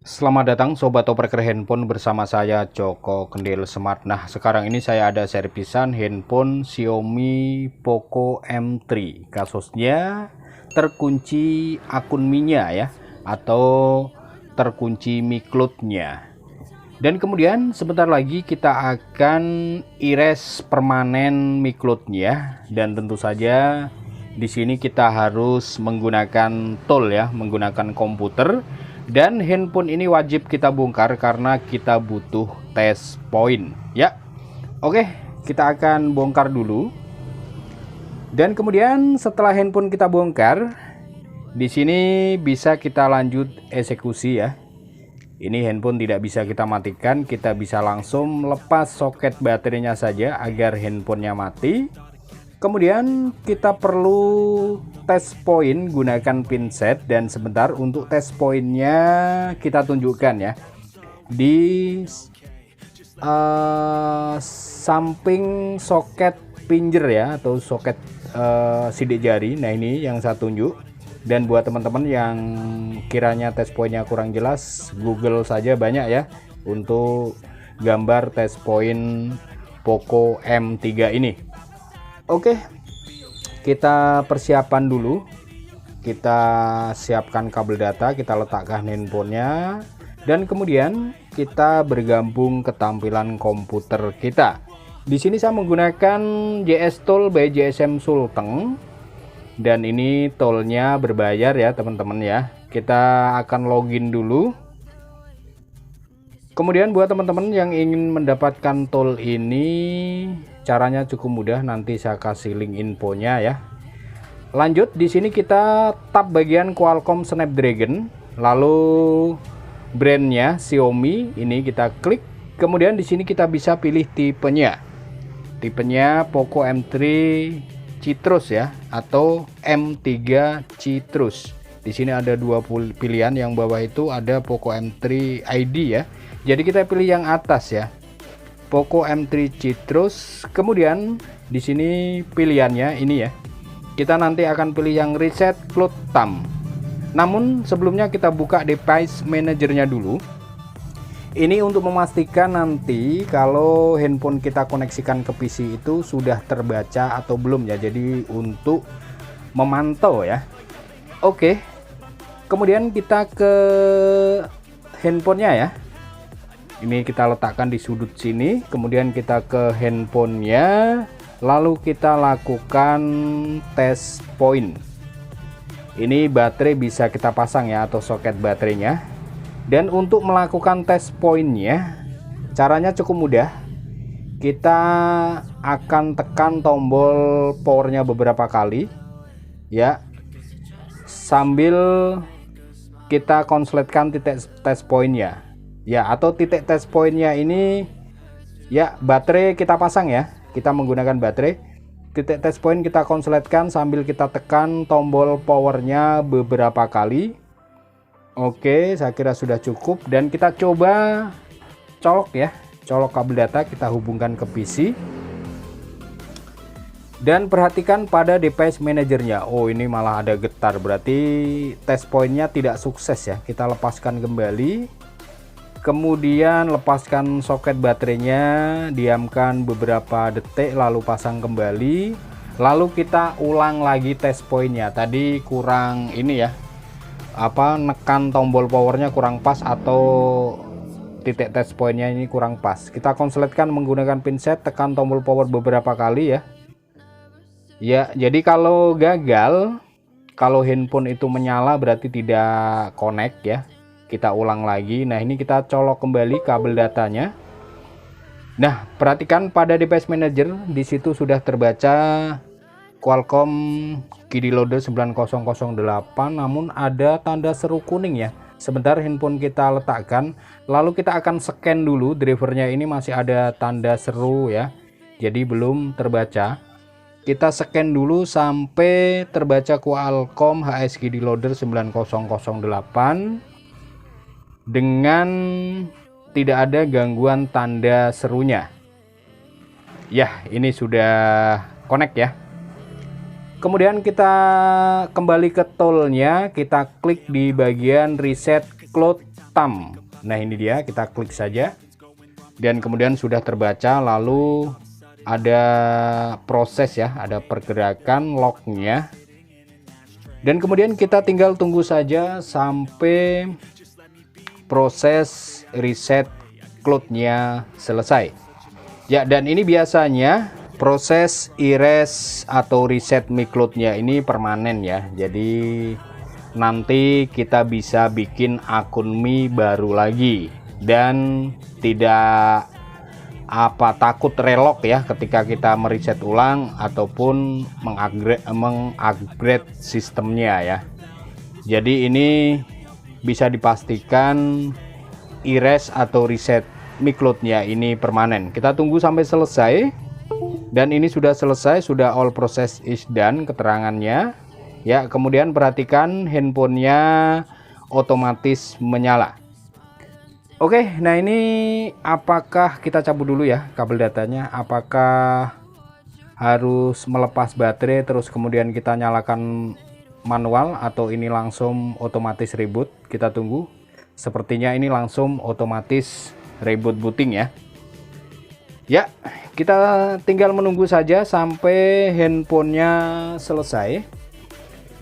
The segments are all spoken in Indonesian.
Selamat datang Sobat Opreker Handphone bersama saya Joko Kendil Smart. Nah, sekarang ini saya ada servisan handphone Xiaomi Poco M3. Kasusnya terkunci akun Mi-nya ya, atau terkunci Mi Cloud-nya. Dan kemudian sebentar lagi kita akan erase permanen Mi Cloud-nya, dan tentu saja di sini kita harus menggunakan tool ya, menggunakan komputer. Dan handphone ini wajib kita bongkar karena kita butuh test point ya. Oke, kita akan bongkar dulu. Dan kemudian setelah handphone kita bongkar, di sini bisa kita lanjut eksekusi ya. Ini handphone tidak bisa kita matikan, kita bisa langsung lepas soket baterainya saja agar handphonenya mati. Kemudian kita perlu test point gunakan pinset, dan sebentar untuk test pointnya kita tunjukkan ya di samping soket pinjer ya, atau soket sidik jari. Nah, ini yang saya tunjuk. Dan buat teman-teman yang kiranya test pointnya kurang jelas, Google saja banyak ya untuk gambar test point Poco M3 ini. Oke, kita persiapan dulu. Kita siapkan kabel data, kita letakkan handphonenya, dan kemudian kita bergabung ke tampilan komputer kita. Di sini saya menggunakan JS Tool by JSM Sulteng, dan ini toolnya berbayar ya teman-teman ya. Kita akan login dulu. Kemudian buat teman-teman yang ingin mendapatkan tool ini, caranya cukup mudah, nanti saya kasih link infonya ya. Lanjut, di sini kita tab bagian Qualcomm Snapdragon, lalu brandnya Xiaomi, ini kita klik. Kemudian di sini kita bisa pilih tipenya. Tipenya Poco M3 Citrus ya, atau M3 Citrus. Di sini ada dua pilihan, yang bawah itu ada Poco M3 ID ya. Jadi kita pilih yang atas ya, Poco M3 Citrus. Kemudian di sini pilihannya ini ya. Kita nanti akan pilih yang Reset Cloud Thumb. Namun sebelumnya kita buka device manajernya dulu. Ini untuk memastikan nanti kalau handphone kita koneksikan ke PC itu sudah terbaca atau belum ya. Jadi untuk memantau ya. Oke. Kemudian kita ke handphonenya ya. Ini kita letakkan di sudut sini, kemudian kita ke handphonenya, lalu kita lakukan test point. Ini baterai bisa kita pasang ya, atau soket baterainya. Dan untuk melakukan test pointnya, caranya cukup mudah. Kita akan tekan tombol powernya beberapa kali ya, sambil kita konsletkan titik test pointnya ya, atau titik test pointnya ini ya, baterai kita pasang ya, kita menggunakan baterai. Titik test point kita konsletkan sambil kita tekan tombol powernya beberapa kali. Oke, saya kira sudah cukup, dan kita coba colok ya, colok kabel data, kita hubungkan ke PC. Dan perhatikan pada device manajernya. Oh, ini malah ada getar, berarti test pointnya tidak sukses ya. Kita lepaskan kembali. Kemudian lepaskan soket baterainya, diamkan beberapa detik, lalu pasang kembali. Lalu kita ulang lagi test pointnya. Tadi kurang ini ya, nekan tombol powernya kurang pas, atau titik test pointnya ini kurang pas. Kita konsletkan menggunakan pinset, tekan tombol power beberapa kali ya. Ya, jadi kalau gagal, kalau handphone itu menyala berarti tidak connect ya. Kita ulang lagi. Nah, ini kita colok kembali kabel datanya. Nah, perhatikan pada device manager, di situ sudah terbaca Qualcomm KD Loader 9008, namun ada tanda seru kuning ya. Sebentar handphone kita letakkan, lalu kita akan scan dulu drivernya, ini masih ada tanda seru ya. Jadi belum terbaca. Kita scan dulu sampai terbaca Qualcomm HS KD Loader 9008 dengan tidak ada gangguan tanda serunya. Ya, ini sudah connect ya. Kemudian kita kembali ke toolnya, kita klik di bagian Reset Cloud thumb. Nah ini dia, kita klik saja dan kemudian sudah terbaca. Lalu ada proses ya, ada pergerakan locknya, dan kemudian kita tinggal tunggu saja sampai proses reset cloud-nya selesai ya. Dan ini biasanya proses erase atau reset Mi Cloud-nya ini permanen ya, jadi nanti kita bisa bikin akun Mi baru lagi dan tidak takut relock ya ketika kita mereset ulang ataupun mengupgrade sistemnya ya. Jadi ini bisa dipastikan erase atau reset Mi Cloud-nya ini permanen. Kita tunggu sampai selesai, dan ini sudah selesai, sudah all process is done keterangannya ya. Kemudian perhatikan handphonenya otomatis menyala. Oke, nah ini apakah kita cabut dulu ya kabel datanya, apakah harus melepas baterai terus kemudian kita nyalakan manual atau ini langsung otomatis reboot? Kita tunggu. Sepertinya ini langsung otomatis reboot booting ya. Ya, kita tinggal menunggu saja sampai handphonenya selesai.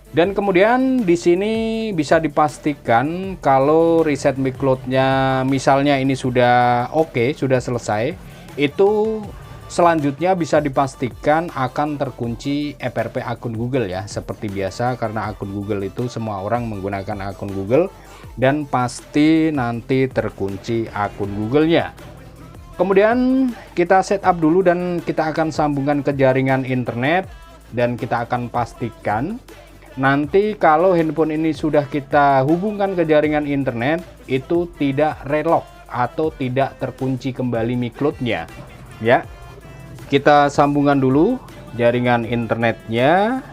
Dan kemudian di sini bisa dipastikan kalau reset Mi Cloud-nya misalnya ini sudah oke, sudah selesai, itu selanjutnya bisa dipastikan akan terkunci FRP akun Google ya. Seperti biasa, karena akun Google itu semua orang menggunakan akun Google dan pasti nanti terkunci akun Google-nya. Kemudian kita setup dulu dan kita akan sambungkan ke jaringan internet, dan kita akan pastikan nanti kalau handphone ini sudah kita hubungkan ke jaringan internet itu tidak relock atau tidak terkunci kembali Mi Cloud-nya ya. Kita sambungkan dulu jaringan internetnya,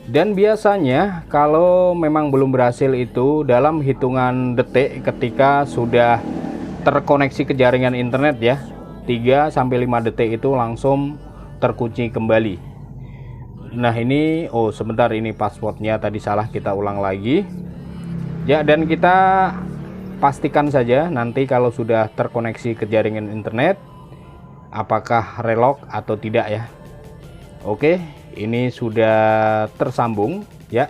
dan biasanya kalau memang belum berhasil itu dalam hitungan detik ketika sudah terkoneksi ke jaringan internet ya, 3-5 detik itu langsung terkunci kembali. Nah ini, oh sebentar, ini passwordnya tadi salah, kita ulang lagi ya. Dan kita pastikan saja nanti kalau sudah terkoneksi ke jaringan internet apakah relock atau tidak ya. Oke, ini sudah tersambung ya,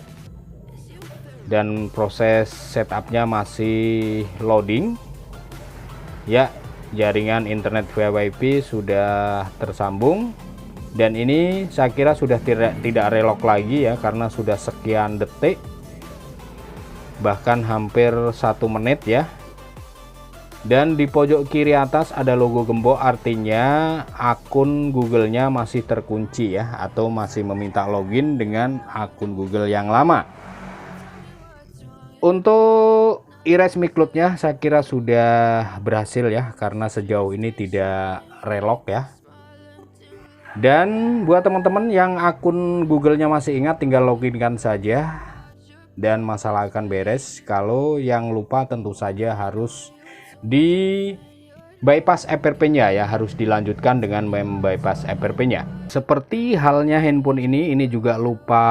dan proses setupnya masih loading ya. Jaringan internet via WiFi sudah tersambung, dan ini saya kira sudah tidak relock lagi ya, karena sudah sekian detik, bahkan hampir 1 menit ya. Dan di pojok kiri atas ada logo gembok, artinya akun Google-nya masih terkunci ya, atau masih meminta login dengan akun Google yang lama. Untuk erase Mi Cloud-nya saya kira sudah berhasil ya, karena sejauh ini tidak relock ya. Dan buat teman-teman yang akun Google-nya masih ingat, tinggal loginkan saja dan masalah akan beres. Kalau yang lupa tentu saja harus di bypass FRP-nya ya, harus dilanjutkan dengan bypass FRP-nya. Seperti halnya handphone ini juga lupa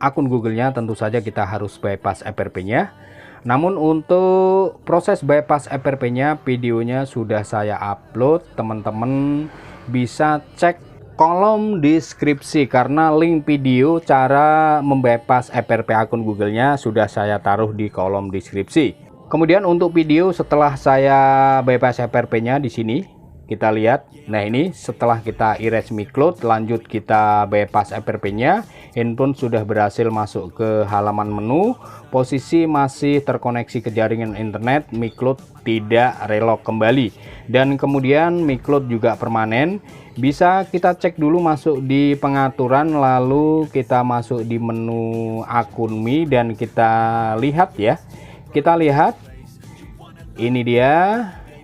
akun Google-nya, tentu saja kita harus bypass FRP-nya. Namun untuk proses bypass FRP-nya, videonya sudah saya upload, teman-teman bisa cek kolom deskripsi, karena link video cara membypass FRP akun Google-nya sudah saya taruh di kolom deskripsi. Kemudian untuk video setelah saya bypass FRP-nya di sini kita lihat. Nah ini setelah kita erase Mi Cloud, lanjut kita bypass FRP-nya, handphone sudah berhasil masuk ke halaman menu, posisi masih terkoneksi ke jaringan internet, Mi Cloud tidak relock kembali, dan kemudian Mi Cloud juga permanen. Bisa kita cek dulu masuk di pengaturan, lalu kita masuk di menu akun Mi dan kita lihat ya, kita lihat ini dia.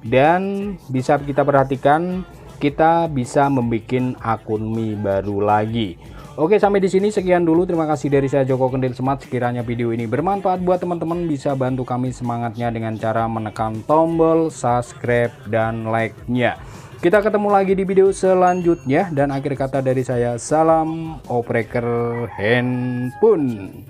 Dan bisa kita perhatikan kita bisa membuat akun Mi baru lagi. Oke, sampai di sini sekian dulu. Terima kasih dari saya Joko Kendil Smart. Sekiranya video ini bermanfaat buat teman-teman, bisa bantu kami semangatnya dengan cara menekan tombol subscribe dan like-nya. Kita ketemu lagi di video selanjutnya, dan akhir kata dari saya, salam opreker handphone.